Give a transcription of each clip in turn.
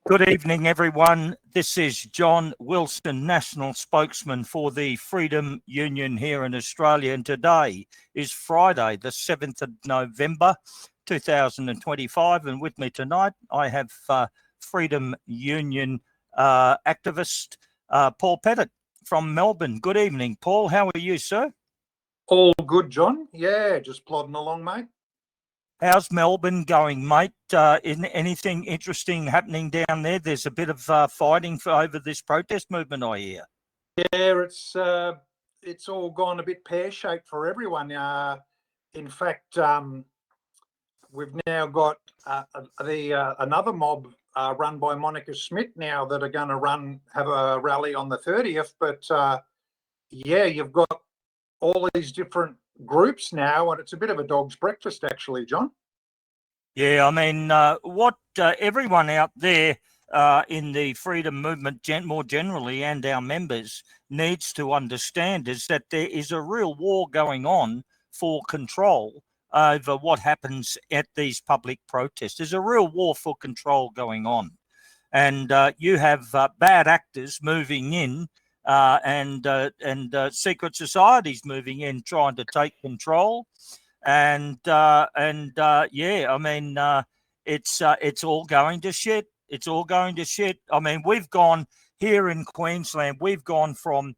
Good evening, everyone. This is John Wilson, National Spokesman for the Freedom Union here in Australia. And today is Friday, the 7th of November, 2025. And with me tonight, I have Freedom Union activist Paul Pettit from Melbourne. Good evening, Paul. How are you, sir? All good, John. Yeah, just plodding along, mate. How's Melbourne going, mate? Isn't anything interesting happening down there? There's a bit of fighting over this protest movement, I hear. Yeah, it's all gone a bit pear-shaped for everyone. In fact, we've now got another mob run by Monica Schmidt now that are going to have a rally on the 30th. But yeah, you've got all these different groups now, and it's a bit of a dog's breakfast, actually, John. Yeah, I mean, what everyone out there in the freedom movement more generally and our members needs to understand is that there is a real war going on for control over what happens at these public protests. There's a real war for control going on. And you have bad actors moving in and secret societies moving in, trying to take control. And yeah, I mean, it's all going to shit. It's all going to shit. I mean, we've gone here in Queensland, we've gone from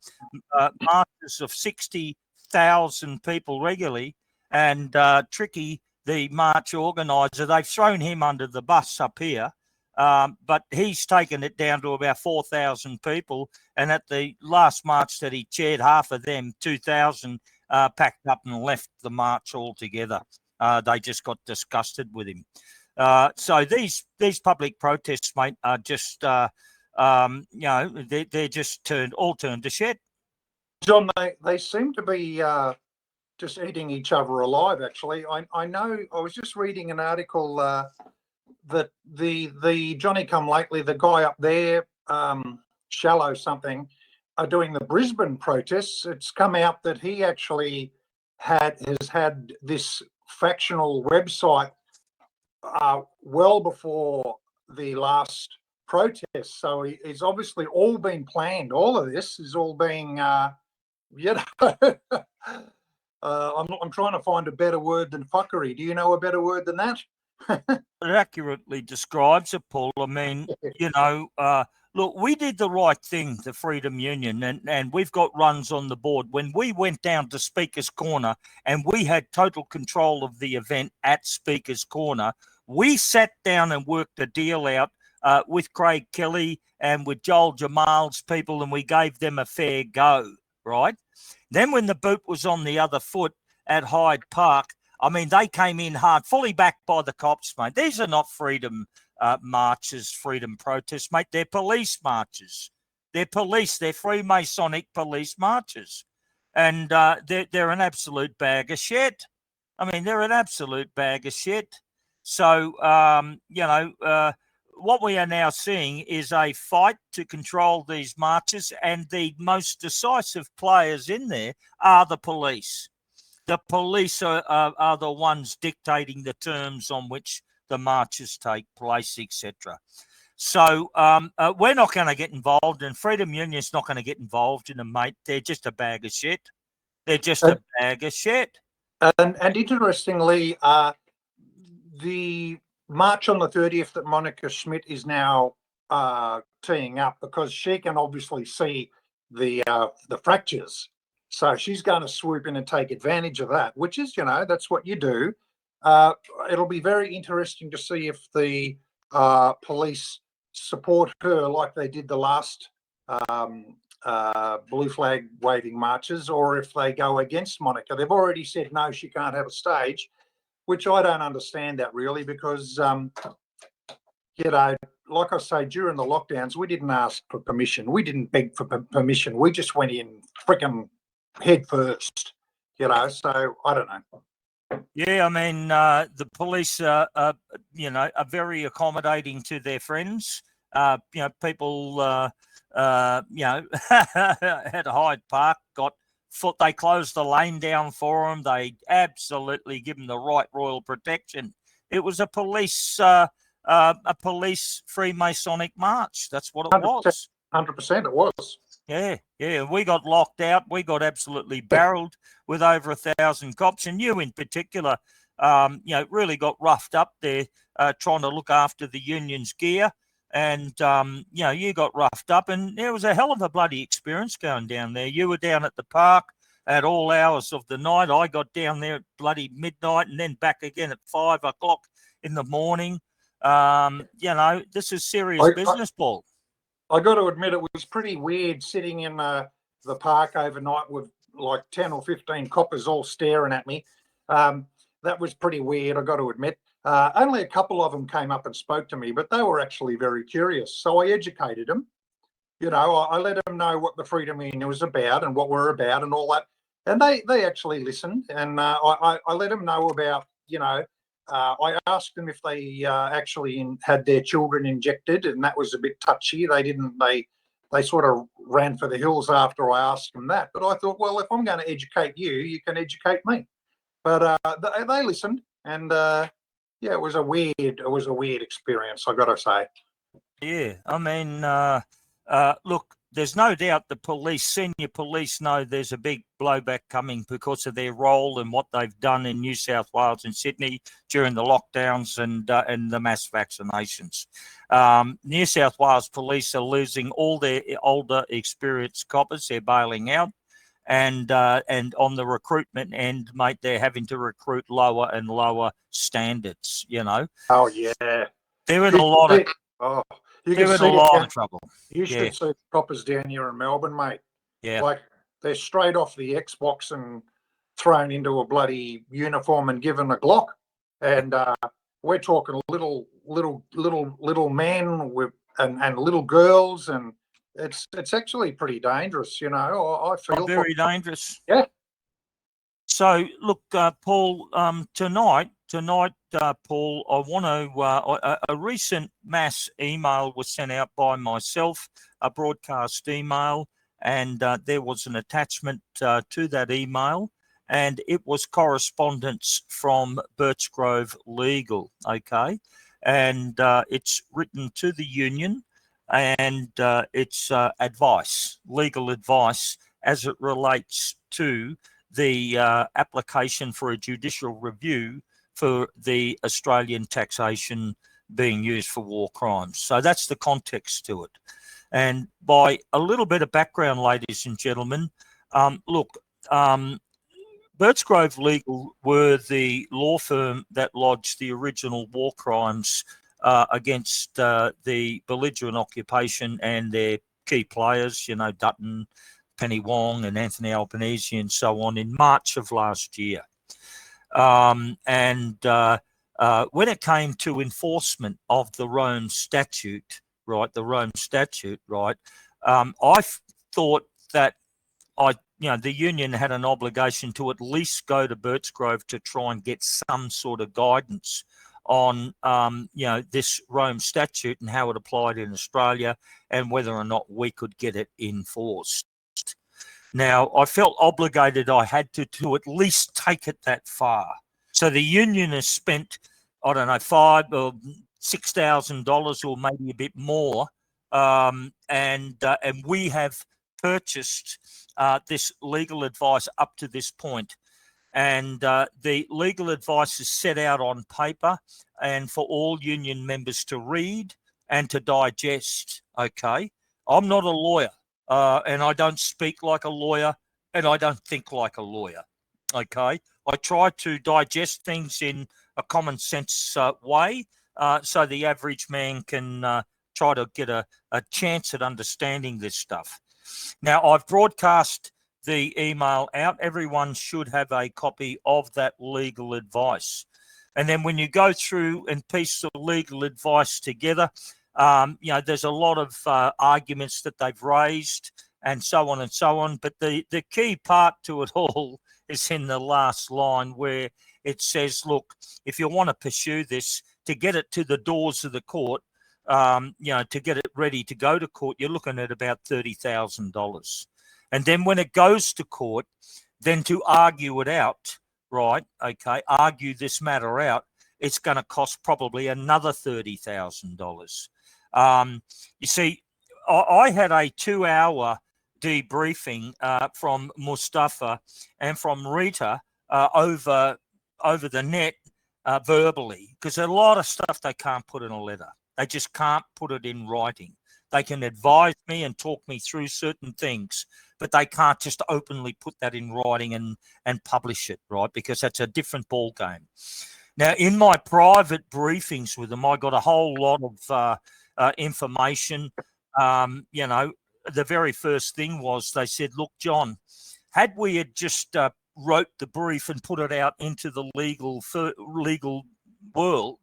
marches of 60,000 people regularly, and Tricky, the march organizer, they've thrown him under the bus up here. But he's taken it down to about 4,000 people. And at the last march that he chaired, half of them, 2,000, packed up and left the march altogether. They just got disgusted with him. So these public protests, mate, are just, they're just turned to shit. John, they seem to be just eating each other alive, actually. I know, I was just reading an article that the Johnny come lately, the guy up there, Shallow something, are doing the Brisbane protests. It's come out that he actually has had this factional website well before the last protest. So it's obviously all been planned. All of this is all being, I'm trying to find a better word than fuckery. Do you know a better word than that? It accurately describes it, Paul. I mean, look, we did the right thing, the Freedom Union, and we've got runs on the board. When we went down to Speaker's Corner and we had total control of the event at Speaker's Corner, we sat down and worked a deal out with Craig Kelly and with Joel Jamal's people, and we gave them a fair go, right? Then when the boot was on the other foot at Hyde Park, I mean, they came in hard, fully backed by the cops, mate. These are not freedom marches, freedom protests, mate. They're police marches. They're Freemasonic police marches. And they're an absolute bag of shit. I mean, they're an absolute bag of shit. So, what we are now seeing is a fight to control these marches, and the most decisive players in there are the police. The police are the ones dictating the terms on which the marches take place, etc. So we're not going to get involved, and Freedom Union's not going to get involved in them, mate. They're just a bag of shit. They're just a bag of shit. And interestingly, the march on the 30th that Monica Schmidt is now teeing up, because she can obviously see the fractures. So she's going to swoop in and take advantage of that, which is, that's what you do. It'll be very interesting to see if the police support her like they did the last blue flag waving marches, or if they go against Monica. They've already said, no, she can't have a stage, which I don't understand that really, because, like I say, during the lockdowns, we didn't ask for permission. We didn't beg for permission. We just went in freaking head first, so I don't know. Yeah, I mean, the police are very accommodating to their friends. People, at Hyde Park they closed the lane down for them. They absolutely give them the right royal protection. It was a police a police Freemasonic march. That's what it 100%, was. 100% it was. Yeah. We got locked out. We got absolutely barreled with over 1,000 cops, and you in particular, really got roughed up there trying to look after the union's gear. And, you got roughed up, and it was a hell of a bloody experience going down there. You were down at the park at all hours of the night. I got down there at bloody midnight and then back again at 5 o'clock in the morning. This is serious business, Paul. I got to admit, it was pretty weird sitting in the park overnight with like 10 or 15 coppers all staring at me. That was pretty weird, I got to admit. Only a couple of them came up and spoke to me, but they were actually very curious. So I educated them. I let them know what the Freedom Union was about and what we're about and all that. And they actually listened. And I let them know about, I asked them if they actually had their children injected, and that was a bit touchy. They didn't. They sort of ran for the hills after I asked them that. But I thought, well, if I'm going to educate you, you can educate me. But they listened, and it was a weird experience, I got to say. Yeah, I mean, look, there's no doubt the senior police know there's a big blowback coming because of their role and what they've done in New South Wales and Sydney during the lockdowns and the mass vaccinations. New South Wales police are losing all their older, experienced coppers. They're bailing out. And on the recruitment end, mate, they're having to recruit lower and lower standards, Oh, yeah. They're in a lot of... Oh, they're in a lot of trouble. You should see the coppers down here in Melbourne, mate. Yeah. Like, they're straight off the Xbox and thrown into a bloody uniform and given a Glock. And we're talking little men with and little girls, and it's actually pretty dangerous, I feel very dangerous. Yeah. So look, Paul, tonight, Paul, I want to. A recent mass email was sent out by myself, a broadcast email, and there was an attachment to that email, and it was correspondence from Birchgrove Legal. Okay, and it's written to the union, and it's legal advice as it relates to the application for a judicial review for the Australian taxation being used for war crimes. So that's the context to it. And by a little bit of background, ladies and gentlemen, Birchgrove Legal were the law firm that lodged the original war crimes against the belligerent occupation and their key players, Dutton, Penny Wong and Anthony Albanese and so on in March of last year. When it came to enforcement of the Rome Statute, I thought that the union had an obligation to at least go to Birchgrove to try and get some sort of guidance on, this Rome Statute and how it applied in Australia and whether or not we could get it enforced. Now, I felt obligated I had to at least take it that far. So the union has spent, I don't know, $5,000 or $6,000 or maybe a bit more, and we have purchased this legal advice up to this point. And the legal advice is set out on paper and for all union members to read and to digest, okay? I'm not a lawyer. And I don't speak like a lawyer, and I don't think like a lawyer, okay? I try to digest things in a common sense way so the average man can try to get a chance at understanding this stuff. Now, I've broadcast the email out. Everyone should have a copy of that legal advice. And then when you go through and piece the legal advice together, there's a lot of arguments that they've raised and so on and so on. But the key part to it all is in the last line where it says, look, if you want to pursue this, to get it to the doors of the court, to get it ready to go to court, you're looking at about $30,000. And then when it goes to court, then to argue it out, right, okay, argue this matter out, it's going to cost probably another $30,000. You see, I had a 2-hour debriefing from Mustafa and from Rita over the net verbally, because a lot of stuff they can't put in a letter. They just can't put it in writing. They can advise me and talk me through certain things, but they can't just openly put that in writing and publish it, right? Because that's a different ball game. Now, in my private briefings with them, I got a whole lot of information. The very first thing was they said, look, John, had we had just wrote the brief and put it out into the legal world,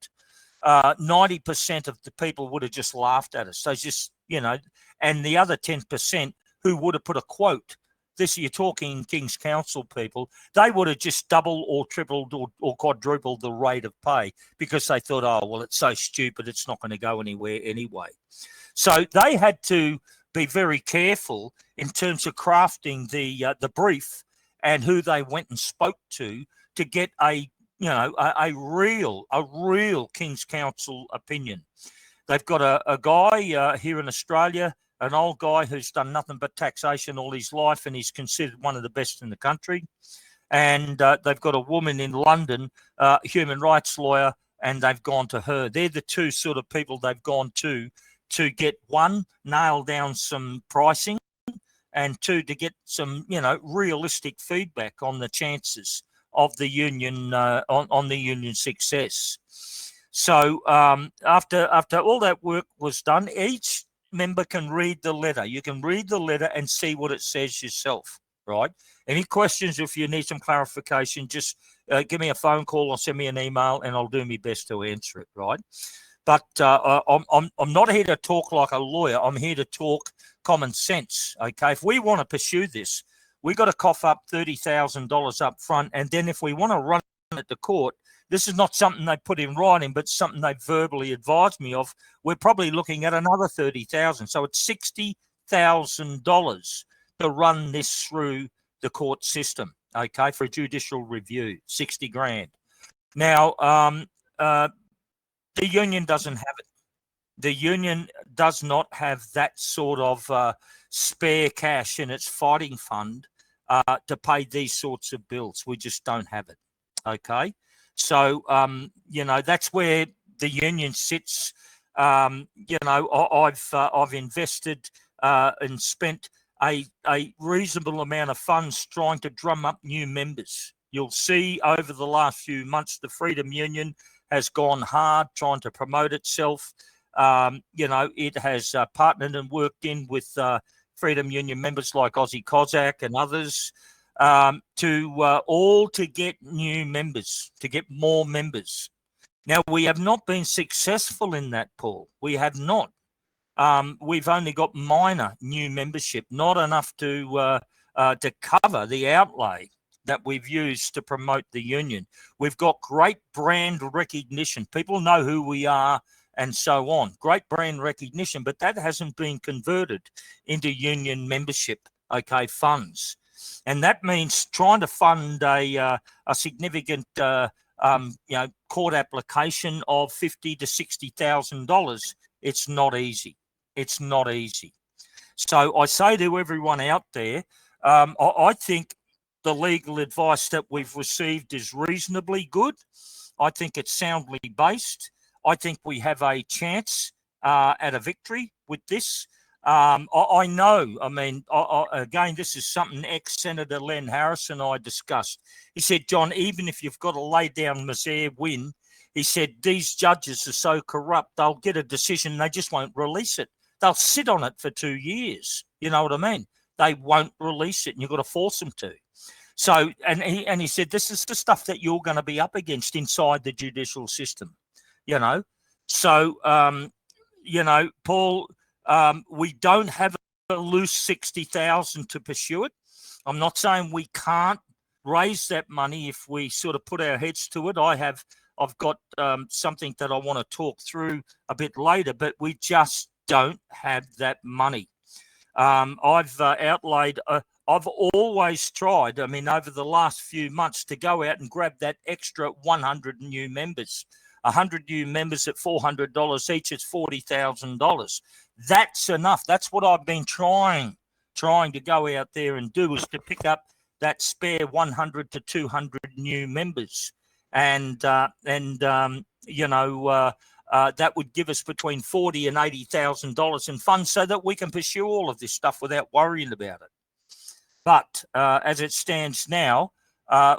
90% of the people would have just laughed at us. So just, and the other 10% who would have put a quote, this you're talking King's Council people, they would have just doubled or tripled or quadrupled the rate of pay because they thought, oh, well, it's so stupid, it's not going to go anywhere anyway. So they had to be very careful in terms of crafting the brief and who they went and spoke to get a real King's Council opinion. They've got a guy here in Australia, an old guy who's done nothing but taxation all his life, and he's considered one of the best in the country. And they've got a woman in London, human rights lawyer, and they've gone to her. They're the two sort of people they've gone to get, one, nail down some pricing, and two, to get some, realistic feedback on the chances of the union, on the union success. So after all that work was done, each member can read the letter. You can read the letter and see what it says yourself, right? Any questions, if you need some clarification, just give me a phone call or send me an email and I'll do my best to answer it, right? But I'm not here to talk like a lawyer. I'm here to talk common sense, okay? If we want to pursue this, we got to cough up $30,000 up front, and then if we want to run it to court, this is not something they put in writing, but something they verbally advised me of. We're probably looking at another $30,000, so it's $60,000 to run this through the court system, okay, for a judicial review. 60 grand. Now, the union doesn't have it. The union does not have that sort of spare cash in its fighting fund to pay these sorts of bills. We just don't have it. Okay. So, that's where the union sits. I've invested and spent a reasonable amount of funds trying to drum up new members. You'll see over the last few months, the Freedom Union has gone hard trying to promote itself. It has partnered and worked in with Freedom Union members like Aussie Cossack and others to get new members, to get more members. Now, we have not been successful in that, Paul. We have not. We've only got minor new membership, not enough to cover the outlay that we've used to promote the union. We've got great brand recognition. People know who we are and so on. Great brand recognition, but that hasn't been converted into union membership, okay, funds. And that means trying to fund a significant court application of $50,000 to $60,000. It's not easy. It's not easy. So I say to everyone out there, I think the legal advice that we've received is reasonably good. I think it's soundly based. I think we have a chance at a victory with this. I know, again, this is something ex-Senator Len Harris and I discussed. He said, John, even if you've got to lay down Misere win, he said, these judges are so corrupt, they'll get a decision, they just won't release it. They'll sit on it for 2 years. You know what I mean? They won't release it, and you've got to force them to. So, and he said, this is the stuff that you're going to be up against inside the judicial system, So, Paul, we don't have a loose 60,000 to pursue it. I'm not saying we can't raise that money if we sort of put our heads to it. I've got something that I want to talk through a bit later, but we just don't have that money. I've outlaid, I've always tried, over the last few months to go out and grab that extra 100 new members. 100 new members at $400 each, it's $40,000. That's enough. That's what I've been trying to go out there and do, is to pick up that spare 100 to 200 new members. And that would give us between $40,000 and $80,000 in funds so that we can pursue all of this stuff without worrying about it. But as it stands now,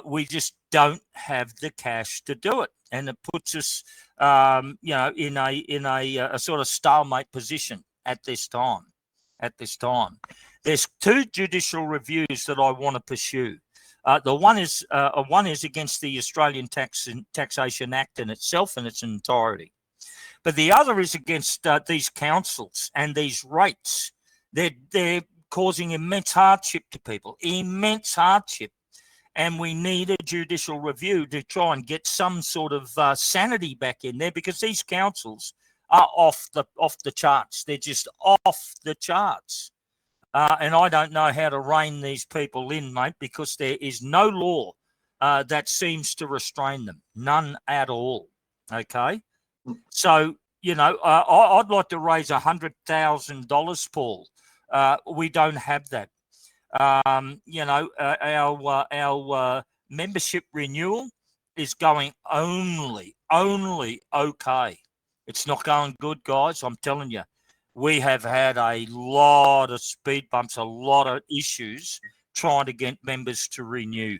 we just don't have the cash to do it, and it puts us, in a sort of stalemate position at this time. There's two judicial reviews that I want to pursue. The one is against the Australian Taxation Act in itself in its entirety, but the other is against these councils and these rates. They're causing immense hardship to people, immense hardship, and we need a judicial review to try and get some sort of sanity back in there, because these councils are off the charts. They're just off the charts. And I don't know how to rein these people in, mate, because there is no law that seems to restrain them. None at all. Okay? So, I'd like to raise $100,000, Paul. We don't have that. Our membership renewal is going only okay. It's not going good, guys. I'm telling you. We have had a lot of speed bumps, a lot of issues trying to get members to renew.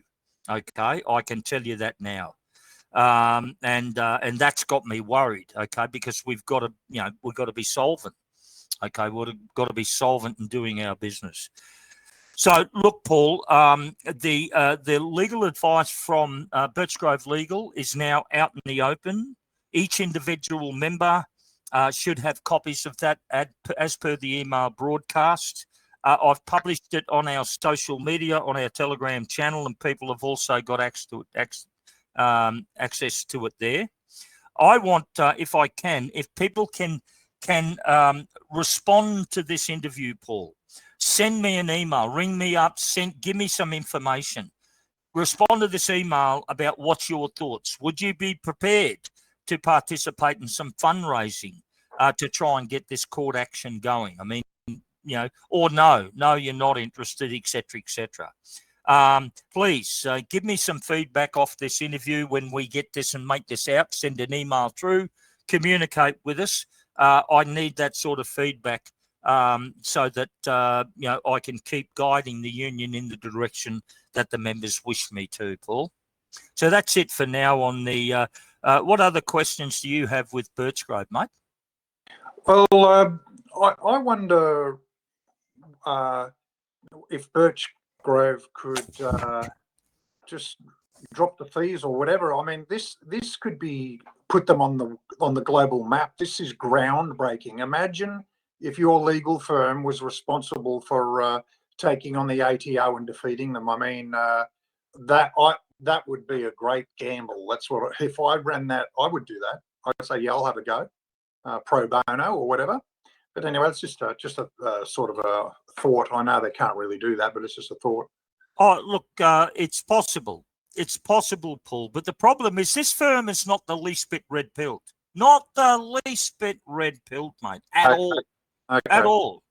Okay, I can tell you that now, and that's got me worried. Okay, because we've got to be solvent. Okay, we've got to be solvent in doing our business. So, look, Paul, the legal advice from Birchgrove Legal is now out in the open. Each individual member should have copies of that as per the email broadcast. I've published it on our social media, on our Telegram channel, and people have also got access to it there. I want, if people can respond to this interview, Paul, send me an email, ring me up, give me some information. Respond to this email about what's your thoughts. Would you be prepared to participate in some fundraising to try and get this court action going? I mean, or no, you're not interested, etc., etc. Please give me some feedback off this interview when we get this and make this out. Send an email through, communicate with us. I need that sort of feedback so that I can keep guiding the union in the direction that the members wish me to, Paul. So that's it for now on the. What other questions do you have with Birchgrove, mate? Well, I wonder if Birchgrove could just drop the fees or whatever. I mean, this could be put them on the global map. This is groundbreaking. Imagine if your legal firm was responsible for taking on the ATO and defeating them. I mean, that would be a great gamble. That's what, if I ran that, I would do that. I'd say, yeah, I'll have a go, pro bono or whatever. But anyway, it's just a sort of a thought. I know they can't really do that, but it's just a thought. Oh, look, it's possible. It's possible, Paul. But the problem is this firm is not the least bit red-pilled. Not the least bit red-pilled, mate, at all. Okay. At all.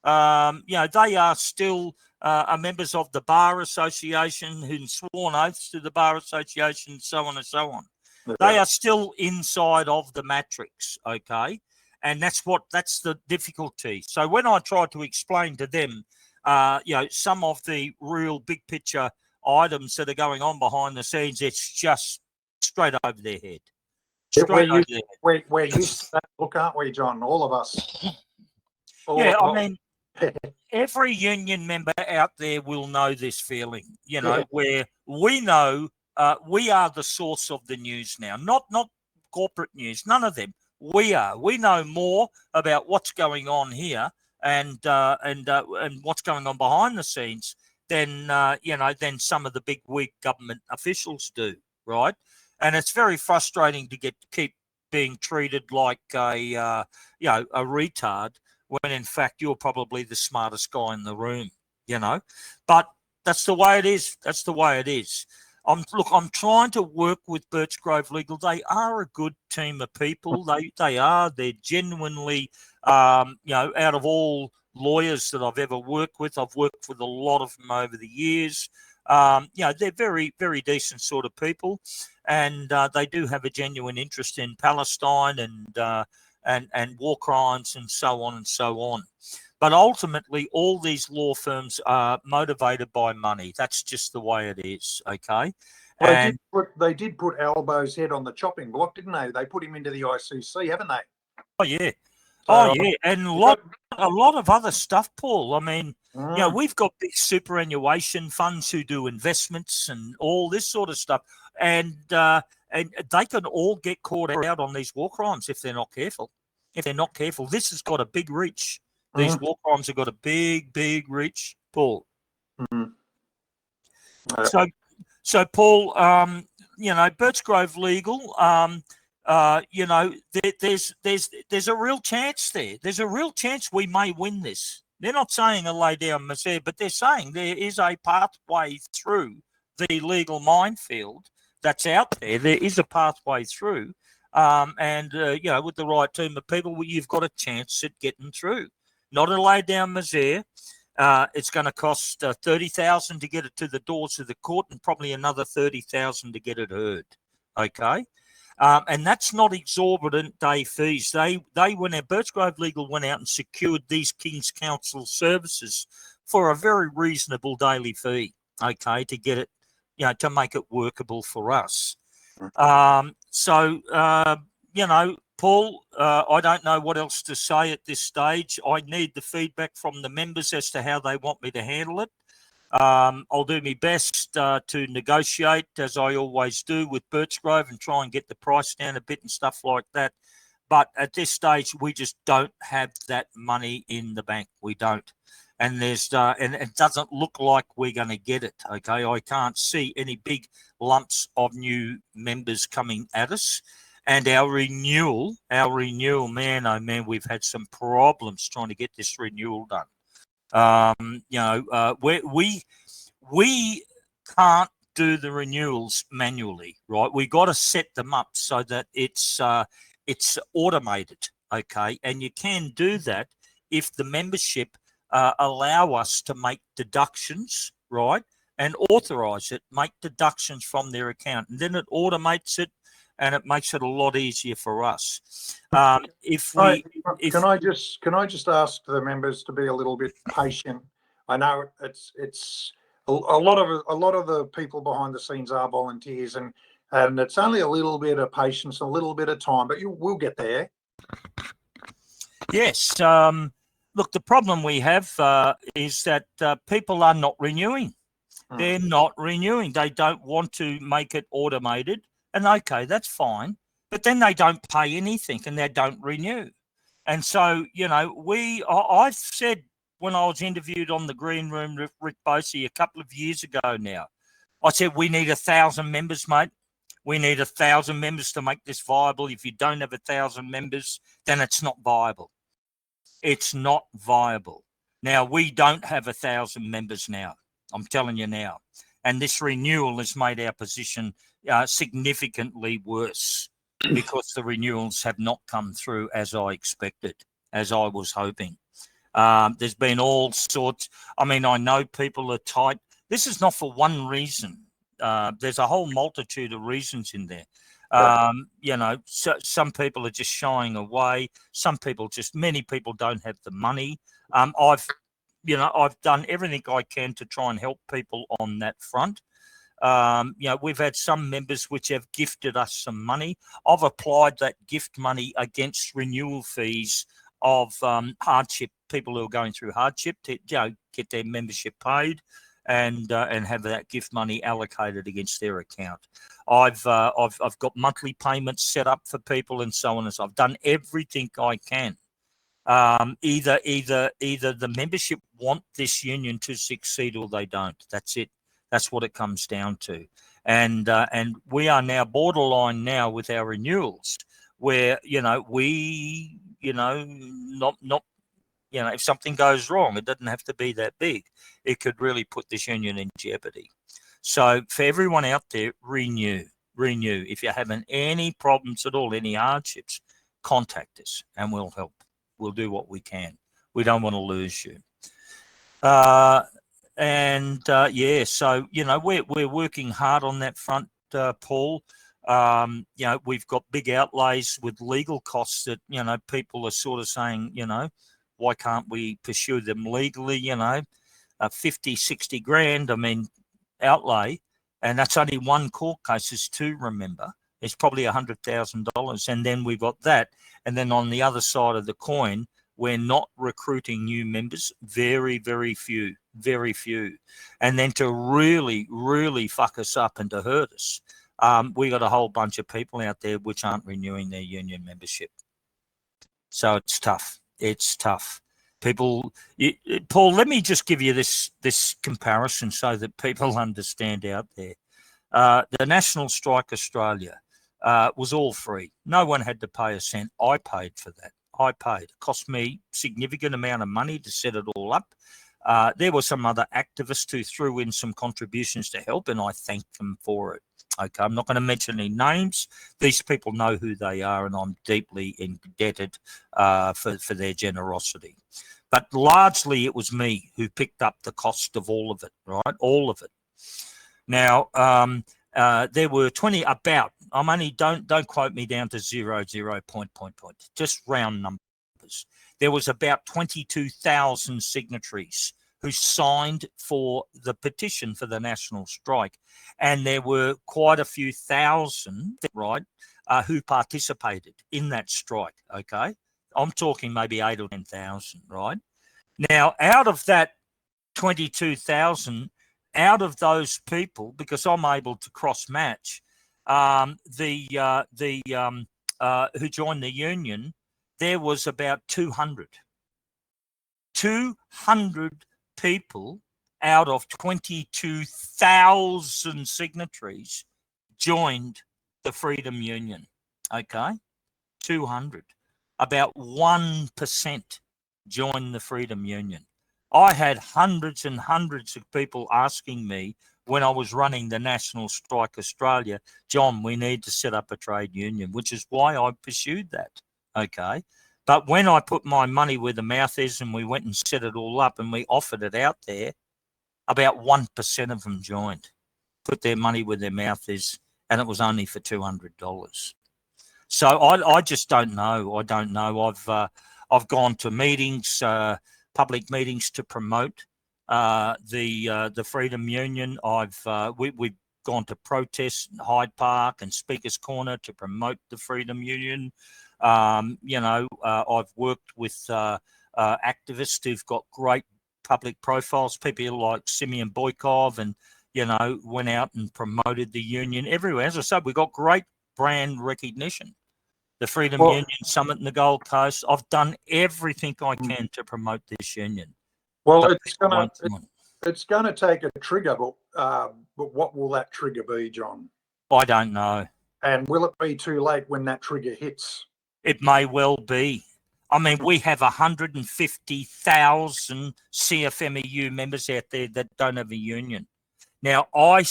They are still are members of the Bar Association who sworn oaths to the Bar Association, so on and so on. Okay. They are still inside of the matrix, okay? And that's the difficulty. So when I try to explain to them, some of the real big picture items that are going on behind the scenes, it's just straight over their head. We're used to that book, aren't we, John? All of us. I mean, every union member out there will know this feeling, where we know we are the source of the news now, not corporate news, none of them. We know more about what's going on here and what's going on behind the scenes than some of the big wig government officials do, right? And it's very frustrating to keep being treated like a retard when in fact you're probably the smartest guy in the room, But that's the way it is. That's the way it is. I'm trying to work with Birchgrove Legal. They are a good team of people. They're genuinely, out of all lawyers that I've ever worked with, I've worked with a lot of them over the years. They're very, very decent sort of people, and they do have a genuine interest in Palestine and war crimes and so on and so on. But ultimately, all these law firms are motivated by money. That's just the way it is, okay? And they did put Albo's head on the chopping block, didn't they? They put him into the ICC, haven't they? Oh, yeah. So, And a lot of other stuff, Paul. I mean, we've got big superannuation funds who do investments and all this sort of stuff. And they can all get caught out on these war crimes if they're not careful. This has got a big reach. These war crimes have got a big, big reach, Paul. So Paul, Birchgrove Legal, there's a real chance there. There's a real chance we may win this. They're not saying a lay down misère, but they're saying there is a pathway through the legal minefield that's out there. There is a pathway through. With the right team of people, you've got a chance at getting through. Not a lay down misère. It's going to cost $30,000 to get it to the doors of the court, and probably another $30,000 to get it heard. Okay, and that's not exorbitant day fees. Birchgrove Legal went out and secured these King's Counsel services for a very reasonable daily fee. Okay, to get it, to make it workable for us. Paul, I don't know what else to say at this stage. I need the feedback from the members as to how they want me to handle it. I'll do my best to negotiate, as I always do, with Birchgrove and try and get the price down a bit and stuff like that. But at this stage, we just don't have that money in the bank. We don't. And and it doesn't look like we're going to get it. Okay, I can't see any big lumps of new members coming at us. And our renewal, man, oh man, we've had some problems trying to get this renewal done. We can't do the renewals manually, right? We got to set them up so that it's automated, okay? And you can do that if the membership allow us to make deductions, right? And authorize it, make deductions from their account, and then it automates it. And it makes it a lot easier for us. Can I just ask the members to be a little bit patient? I know it's a lot of the people behind the scenes are volunteers, and it's only a little bit of patience, a little bit of time, but we'll get there. Yes. Look, the problem we have is that people are not renewing. They're not renewing. They don't want to make it automated. And okay, that's fine. But then they don't pay anything and they don't renew. And so, I've said when I was interviewed on the Green Room with Rick Bosey a couple of years ago now, I said, we need 1,000 members, mate. We need 1,000 members to make this viable. If you don't have 1,000 members, then it's not viable. It's not viable. Now, we don't have 1,000 members now. I'm telling you now. And this renewal has made our position significantly worse because the renewals have not come through as I expected, as I was hoping. There's been all sorts. I mean, I know people are tight. This is not for one reason. There's a whole multitude of reasons in there. So some people are just shying away. Many people don't have the money. I've done everything I can to try and help people on that front. We've had some members which have gifted us some money. I've applied that gift money against renewal fees of hardship, people who are going through hardship to get their membership paid and have that gift money allocated against their account. I've got monthly payments set up for people and so on and so on. I've done everything I can. Either the membership want this union to succeed or they don't. That's it. That's what it comes down to. And we are now borderline now with our renewals where, if something goes wrong, it doesn't have to be that big. It could really put this union in jeopardy. So for everyone out there, renew. If you're having any problems at all, any hardships, contact us and we'll help. We'll do what we can. We don't want to lose you. So we're working hard on that front, Paul. We've got big outlays with legal costs that, people are sort of saying, why can't we pursue them legally? 50, 60 grand, outlay. And that's only one court case, is two, remember. It's probably $100,000. And then we've got that. And then on the other side of the coin, we're not recruiting new members, very, very few. And then to really, really fuck us up and to hurt us, we got a whole bunch of people out there which aren't renewing their union membership. So it's tough. People, Paul, let me just give you this comparison so that people understand out there. The National Strike Australia was all free. No one had to pay a cent. I paid for that. It cost me significant amount of money to set it all up. There were some other activists who threw in some contributions to help, and I thanked them for it. Okay, I'm not going to mention any names. These people know who they are, and I'm deeply indebted for their generosity. But largely, it was me who picked up the cost of all of it, right? All of it. Now, there were 20 about. I'm only don't quote me down to zero point, just round numbers. There was about 22,000 signatories who signed for the petition for the national strike, and there were quite a few thousand, right, who participated in that strike. Okay, I'm talking maybe 8 or 10,000, right? Now, out of that 22,000. Out of those people, because I'm able to cross match, who joined the union, there was about 200. 200 people out of 22,000 signatories joined the Freedom Union. Okay, 200. About 1% joined the Freedom Union. I had hundreds and hundreds of people asking me when I was running the National Strike Australia, John, we need to set up a trade union, which is why I pursued that. Okay. But when I put my money where the mouth is and we went and set it all up and we offered it out there, about 1% of them joined, put their money where their mouth is, and it was only for $200. So I just don't know. I don't know. I've gone to meetings, public meetings to promote the Freedom Union. We've gone to protests in Hyde Park and Speaker's Corner to promote the Freedom Union. I've worked with activists who've got great public profiles, people like Simeon Boykov, and went out and promoted the union everywhere. As I said, we've got great brand recognition. The Freedom Union Summit in the Gold Coast. I've done everything I can to promote this union. Well, it's gonna take a trigger, but what will that trigger be, John? I don't know. And will it be too late when that trigger hits? It may well be. I mean, we have 150,000 CFMEU members out there that don't have a union. Now, I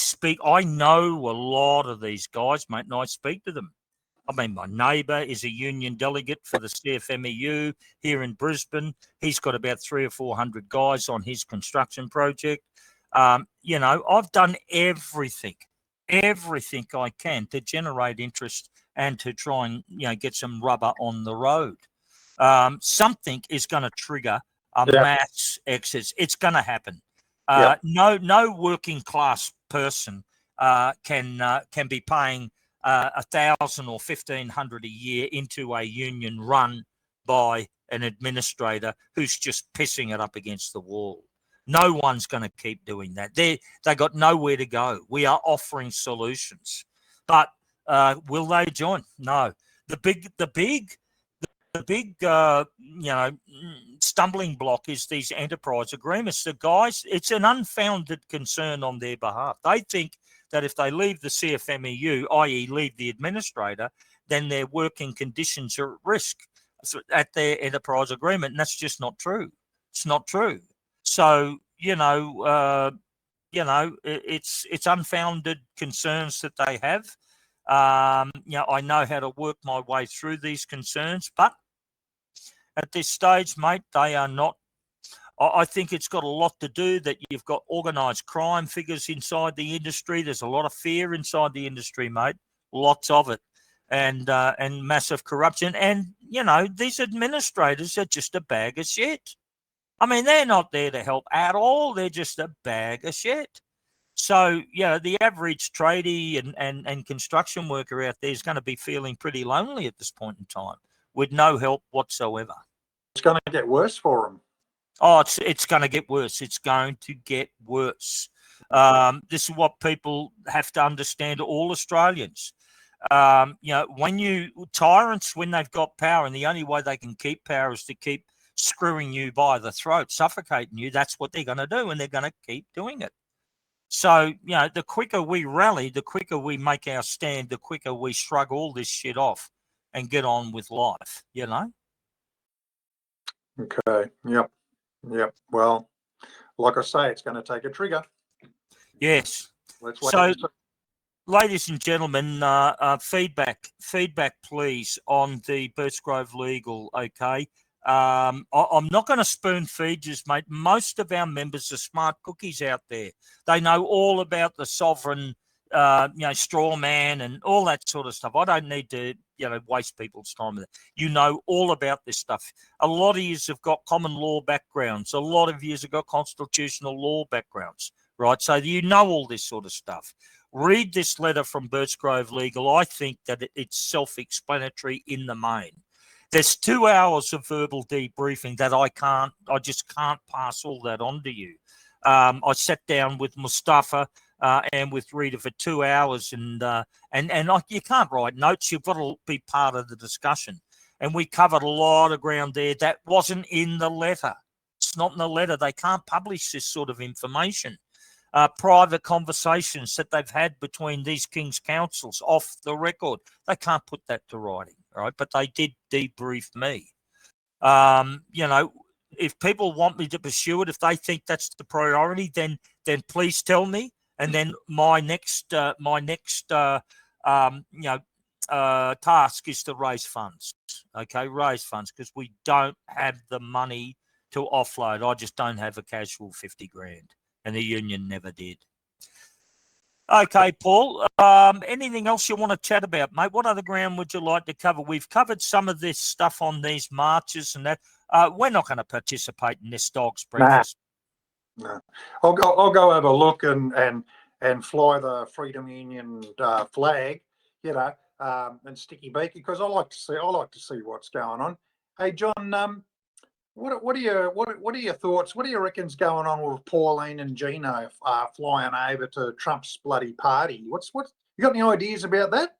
know a lot of these guys, mate, and I speak to them. I mean, my neighbour is a union delegate for the CFMEU here in Brisbane. He's got about 300 or 400 guys on his construction project. I've done everything I can to generate interest and to try and, get some rubber on the road. Something is going to trigger a mass exit. It's going to happen. No working class person can be paying $1,000 or $1,500 a year into a union run by an administrator who's just pissing it up against the wall. No one's going to keep doing that. They got nowhere to go. We are offering solutions, but will they join? No. The big stumbling block is these enterprise agreements. The guys, it's an unfounded concern on their behalf. They think that if they leave the CFMEU, i.e. leave the administrator, then their working conditions are at risk at their enterprise agreement. And that's just not true. It's not true. So, it's unfounded concerns that they have. I know how to work my way through these concerns, but at this stage, mate, they are not. I think it's got a lot to do that you've got organised crime figures inside the industry. There's a lot of fear inside the industry, mate. Lots of it, and massive corruption. And these administrators are just a bag of shit. I mean, they're not there to help at all. They're just a bag of shit. So, the average tradie and construction worker out there is going to be feeling pretty lonely at this point in time with no help whatsoever. It's going to get worse for them. Oh, it's going to get worse. It's going to get worse. This is what people have to understand, all Australians. When tyrants, when they've got power, and the only way they can keep power is to keep screwing you by the throat, suffocating you, that's what they're going to do, and they're going to keep doing it. So, the quicker we rally, the quicker we make our stand, the quicker we shrug all this shit off and get on with life, Okay. Yep. Well, like I say, it's going to take a trigger. Yes. Let's wait. So, ladies and gentlemen, feedback, please, on the Birchgrove Legal, okay? I'm not going to spoon feed you, mate. Most of our members are smart cookies out there. They know all about the sovereign, straw man and all that sort of stuff. I don't need to, waste people's time with it. You know all about this stuff. A lot of you have got common law backgrounds. A lot of you have got constitutional law backgrounds, right? So you know all this sort of stuff. Read this letter from Birchgrove Legal. I think that it's self-explanatory in the main. There's 2 hours of verbal debriefing that I just can't pass all that on to you. I sat down with Mustafa and with Rita for 2 hours, and you can't write notes. You've got to be part of the discussion. And we covered a lot of ground there that wasn't in the letter. It's not in the letter. They can't publish this sort of information. Private conversations that they've had between these King's councils off the record. They can't put that to writing, right? But they did debrief me. If people want me to pursue it, if they think that's the priority, then please tell me. And then my next task is to raise funds. Okay, raise funds, because we don't have the money to offload. I just don't have a casual 50 grand. And the union never did. Okay, Paul, anything else you want to chat about, mate? What other ground would you like to cover? We've covered some of this stuff on these marches and that. We're not going to participate in this dog's breakfast. No. I'll go have a look and fly the Freedom Union flag, and sticky beaky, because I like to see what's going on. Hey, John, What are your thoughts? What do you reckon's going on with Pauline and Gino flying over to Trump's bloody party? What you got any ideas about that?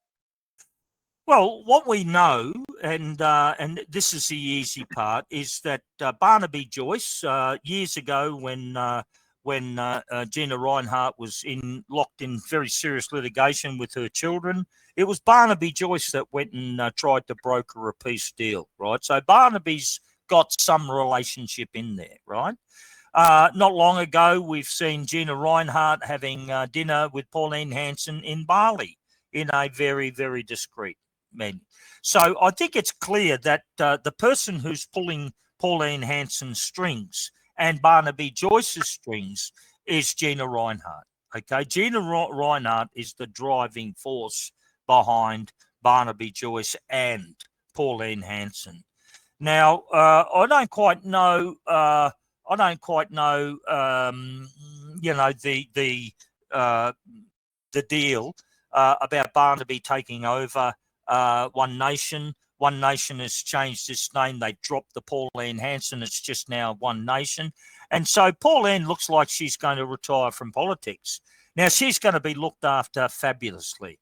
Well, what we know, and this is the easy part, is that Barnaby Joyce, years ago when Gina Rinehart was locked in very serious litigation with her children, it was Barnaby Joyce that went and tried to broker a peace deal, right? So Barnaby's got some relationship in there, right? Not long ago, we've seen Gina Rinehart having dinner with Pauline Hanson in Bali in a very, very discreet manner. So I think it's clear that the person who's pulling Pauline Hanson's strings and Barnaby Joyce's strings is Gina Rinehart. Okay, Gina Rinehart is the driving force behind Barnaby Joyce and Pauline Hanson. Now, I don't quite know. The deal about Barnaby taking over One Nation. One Nation has changed its name. They dropped the Pauline Hanson. It's just now One Nation. And so Pauline looks like she's going to retire from politics. Now, she's going to be looked after fabulously.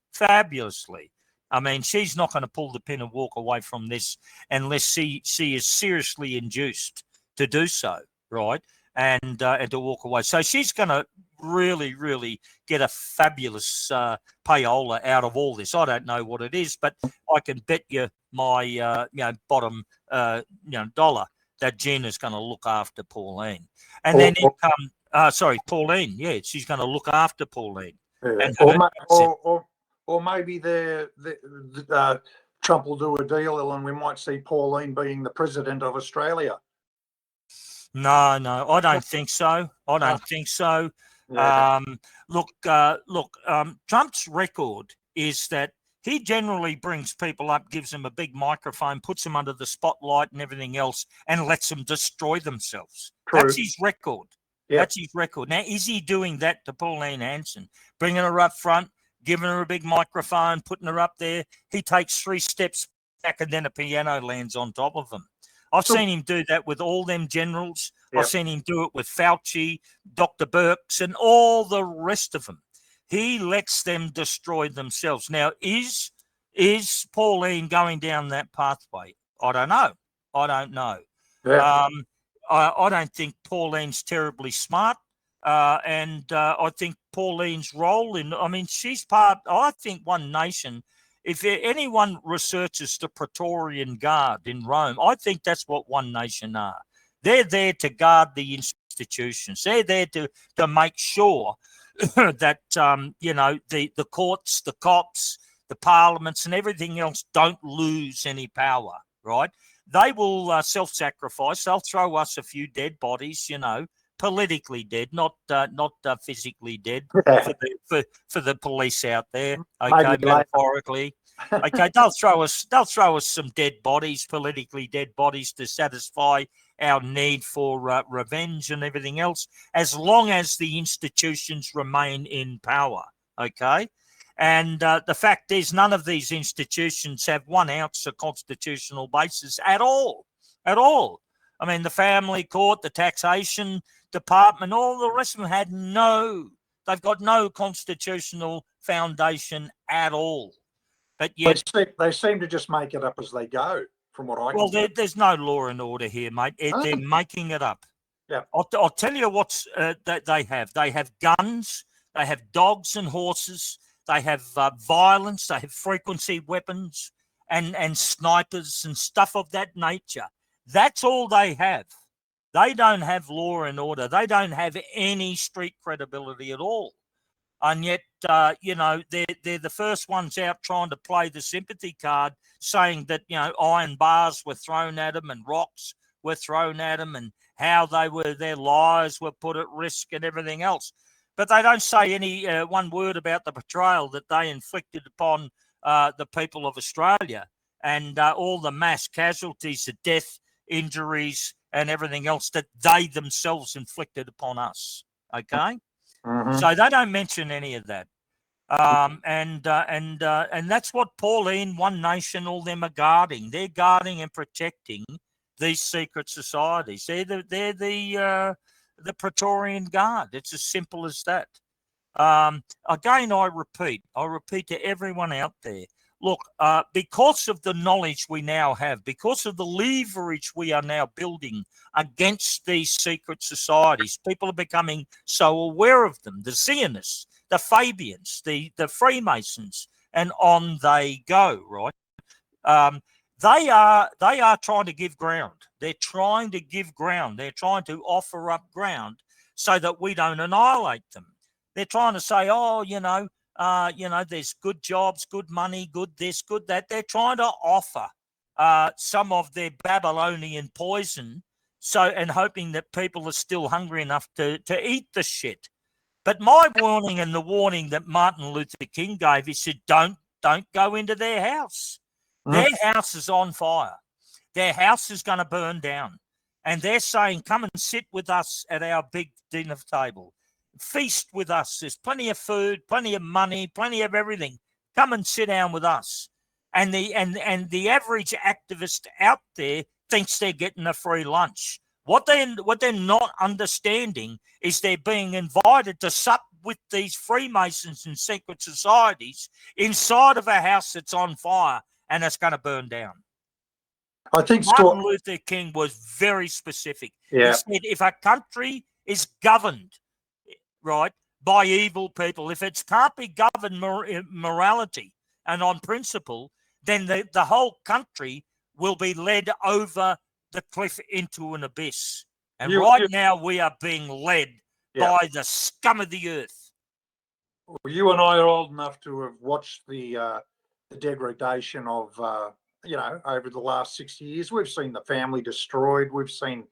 I mean, she's not going to pull the pin and walk away from this unless she is seriously induced to do so, right? And to walk away. So she's going to really, really get a fabulous payola out of all this. I don't know what it is, but I can bet you my bottom dollar that Gina's going to look after Pauline. And then in come Sorry, Pauline. Yeah, she's going to look after Pauline. Yeah. And Or maybe Trump will do a deal and we might see Pauline being the president of Australia. No, I don't think so. I don't think so. Yeah. Look, Trump's record is that he generally brings people up, gives them a big microphone, puts them under the spotlight and everything else, and lets them destroy themselves. True. That's his record. Yep. That's his record. Now, is he doing that to Pauline Hanson? Bringing her up front, giving her a big microphone, putting her up there. He takes 3 steps back and then a piano lands on top of him. I've seen him do that with all them generals. Yep. I've seen him do it with Fauci, Dr. Birx, and all the rest of them. He lets them destroy themselves. Now, is Pauline going down that pathway? I don't know. Yeah. I don't think Pauline's terribly smart. And I think Pauline's role she's part, I think One Nation, if anyone researches the Praetorian Guard in Rome, I think that's what One Nation are. They're there to guard the institutions. They're there to make sure that, the courts, the cops, the parliaments and everything else don't lose any power, right? They will self-sacrifice. They'll throw us a few dead bodies, politically dead, not physically dead for the police out there. Okay, metaphorically. Okay, they'll throw us some dead bodies, politically dead bodies, to satisfy our need for revenge and everything else, as long as the institutions remain in power. Okay. And the fact is, none of these institutions have 1 ounce of constitutional basis at all. At all. I mean, the family court, the taxation department, all the rest of them they've got no constitutional foundation at all. But yet they seem to just make it up as they go, from what I can see. There's no law and order here, mate. They're making it up. Yeah. I'll tell you what's that they have. They have guns, they have dogs and horses, they have violence, they have frequency weapons and snipers and stuff of that nature. That's all they have. They don't have law and order. They don't have any street credibility at all. And yet, they're the first ones out trying to play the sympathy card, saying that, iron bars were thrown at them and rocks were thrown at them and how their lives were put at risk and everything else. But they don't say any one word about the betrayal that they inflicted upon the people of Australia and all the mass casualties, the death, injuries, and everything else that they themselves inflicted upon us. Okay, so they don't mention any of that, and that's what Pauline, One Nation, all them are guarding. They're guarding and protecting these secret societies. They're the Praetorian Guard. It's as simple as that. Again, I repeat to everyone out there, look, because of the knowledge we now have, because of the leverage we are now building against these secret societies, people are becoming so aware of them, the Zionists, the Fabians, the Freemasons, and on they go, right? They are trying to give ground. They're trying to give ground. They're trying to offer up ground so that we don't annihilate them. They're trying to say, there's good jobs, good money, good this, good that. They're trying to offer some of their Babylonian poison, and hoping that people are still hungry enough to eat the shit. But my warning and the warning that Martin Luther King gave, he said, don't go into their house. Their house is on fire. Their house is going to burn down. And they're saying, come and sit with us at our big dinner table. Feast with us. There's plenty of food, plenty of money, plenty of everything. Come and sit down with us. And the average activist out there thinks they're getting a free lunch. What they're not understanding is they're being invited to sup with these Freemasons and secret societies inside of a house that's on fire and it's going to burn down. I think Martin Luther King was very specific. Yeah. He said, if a country is governed, right, by evil people, if it can't be governed morality and on principle, then the whole country will be led over the cliff into an abyss. And now we are being led by the scum of the earth. Well, you and I are old enough to have watched the degradation of, over the last 60 years. We've seen the family destroyed. We've seen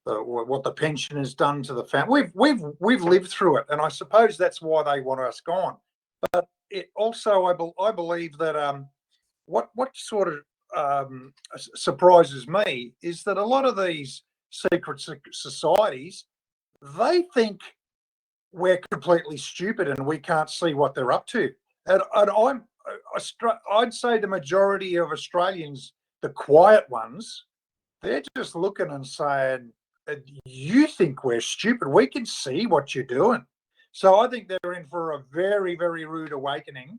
what the pension has done to the family. We've lived through it, and I suppose that's why they want us gone. But it also, I believe that what sort of surprises me is that a lot of these secret societies, they think we're completely stupid and we can't see what they're up to. And I'd say the majority of Australians, the quiet ones, they're just looking and saying, you think we're stupid. We can see what you're doing. So I think they're in for a very, very rude awakening.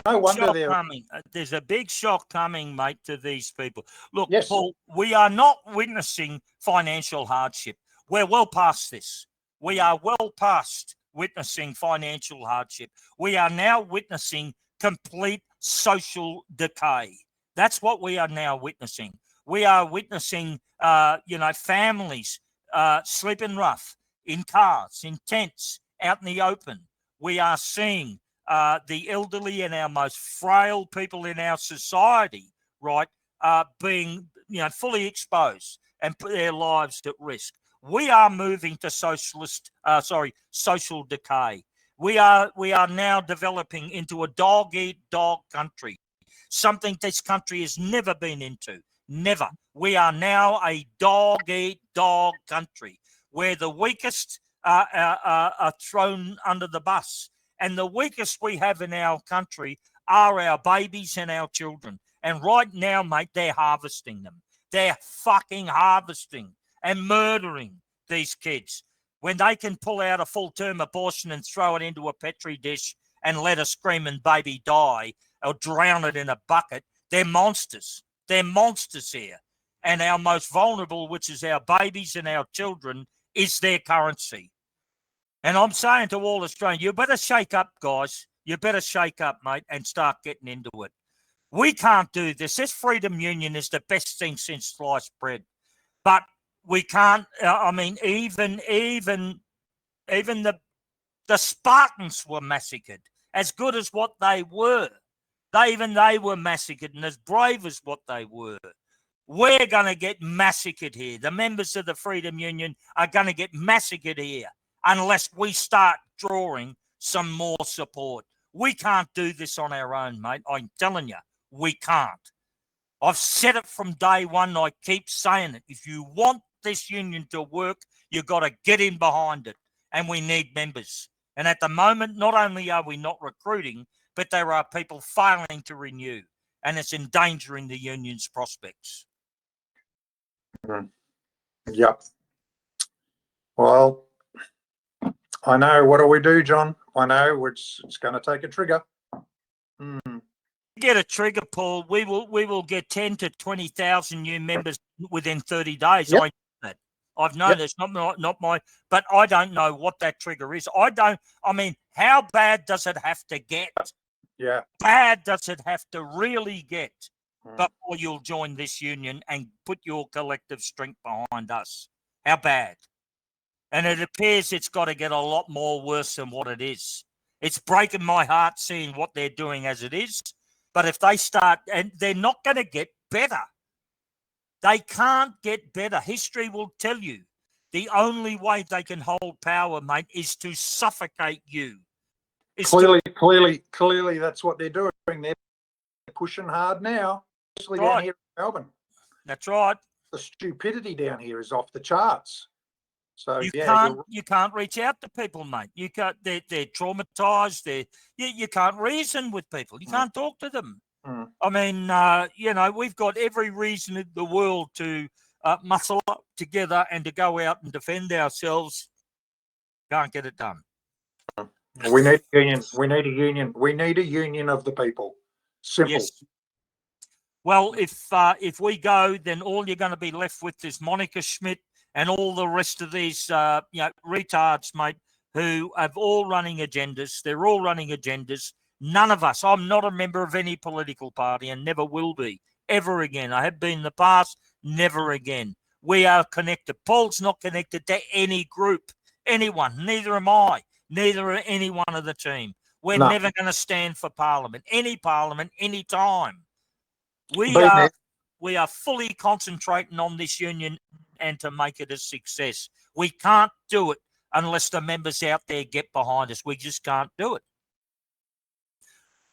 No wonder they're coming. There's a big shock coming, mate, to these people. Look, yes. Paul, we are not witnessing financial hardship. We're well past this. We are well past witnessing financial hardship. We are now witnessing complete social decay. That's what we are now witnessing. We are witnessing, families sleeping rough in cars, in tents, out in the open. We are seeing the elderly and our most frail people in our society, right, being, fully exposed and put their lives at risk. We are moving to social decay. We are now developing into a dog-eat-dog country, something this country has never been into. Never. We are now a dog-eat-dog country where the weakest are thrown under the bus. And the weakest we have in our country are our babies and our children. And right now, mate, they're harvesting them. They're fucking harvesting and murdering these kids. When they can pull out a full-term abortion and throw it into a Petri dish and let a screaming baby die or drown it in a bucket, they're monsters. They're monsters here. And our most vulnerable, which is our babies and our children, is their currency. And I'm saying to all Australians, you better shake up, guys. You better shake up, mate, and start getting into it. We can't do this. This freedom union is the best thing since sliced bread. But we can't, even the Spartans were massacred, as good as what they were. They were massacred, and as brave as what they were. We're going to get massacred here. The members of the Freedom Union are going to get massacred here unless we start drawing some more support. We can't do this on our own, mate. I'm telling you, we can't. I've said it from day one. I keep saying it. If you want this union to work, you've got to get in behind it, and we need members. And at the moment, not only are we not recruiting, but there are people failing to renew, and it's endangering the union's prospects. Yep. Well, I know. What do we do, John? I know it's going to take a trigger. Get a trigger, Paul. We will get 10 to 20,000 new members within 30 days. Yep. I know that. I've known that's not my, but I don't know what that trigger is. How bad does it have to get? Yeah. Bad does it have to really get before you'll join this union and put your collective strength behind us? How bad? And it appears it's got to get a lot more worse than what it is. It's breaking my heart seeing what they're doing as it is. But if they start, and they're not going to get better. They can't get better. History will tell you the only way they can hold power, mate, is to suffocate you. Clearly, that's what they're doing. They're pushing hard now, especially down here in Melbourne. That's right. The stupidity down here is off the charts. So you can't reach out to people, mate. You can't. They're traumatized. You can't reason with people. You can't talk to them. We've got every reason in the world to muscle up together and to go out and defend ourselves. Can't get it done. We need a union. We need a union. We need a union of the people. Simple. Yes. Well, if we go, then all you're going to be left with is Monica Schmidt and all the rest of these retards, mate, who have all running agendas. They're all running agendas. None of us. I'm not a member of any political party and never will be ever again. I have been in the past, never again. We are connected. Paul's not connected to any group anyone. Neither am I. Neither are any one of the team. We're No. never going to stand for Parliament, any time. We Been are there. we are fully concentrating on this union and to make it a success. We can't do it unless the members out there get behind us. We just can't do it.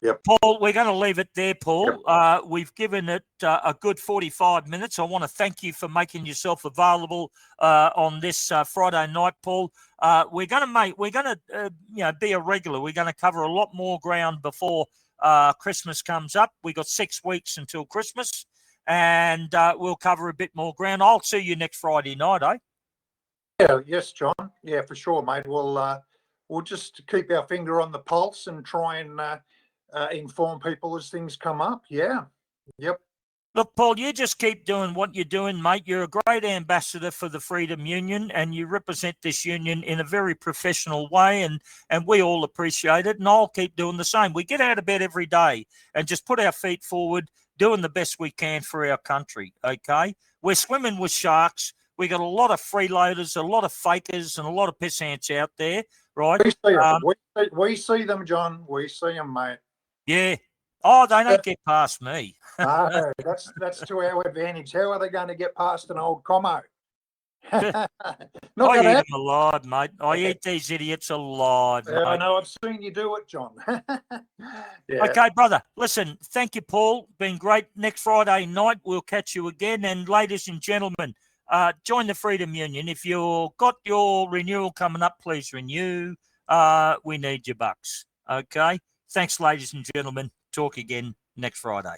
Yep. Paul, we're going to leave it there, Paul. Yep. We've given it a good 45 minutes. I want to thank you for making yourself available on this Friday night, Paul. We're going to be a regular. We're going to cover a lot more ground before Christmas comes up. We got 6 weeks until Christmas, and we'll cover a bit more ground. I'll see you next Friday night, eh? Yeah, yes, John. Yeah, for sure, mate. We'll just keep our finger on the pulse and try and inform people as things come up. Yeah. Yep. Look, Paul, you just keep doing what you're doing, mate. You're a great ambassador for the Freedom Union, and you represent this union in a very professional way, and we all appreciate it, and I'll keep doing the same. We get out of bed every day and just put our feet forward, doing the best we can for our country, okay? We're swimming with sharks. We got a lot of freeloaders, a lot of fakers, and a lot of pissants out there, right? We see them. We see them, John. We see them, mate. Yeah. Oh, they don't get past me. No, that's to our advantage. How are they going to get past an old commo? I eat them alive, mate. I eat these idiots alive, mate. I know. I've seen you do it, John. Yeah. Okay, brother. Listen, thank you, Paul. Been great. Next Friday night, we'll catch you again. And ladies and gentlemen, join the Freedom Union. If you've got your renewal coming up, please renew. We need your bucks. Okay. Thanks, ladies and gentlemen. Talk again next Friday.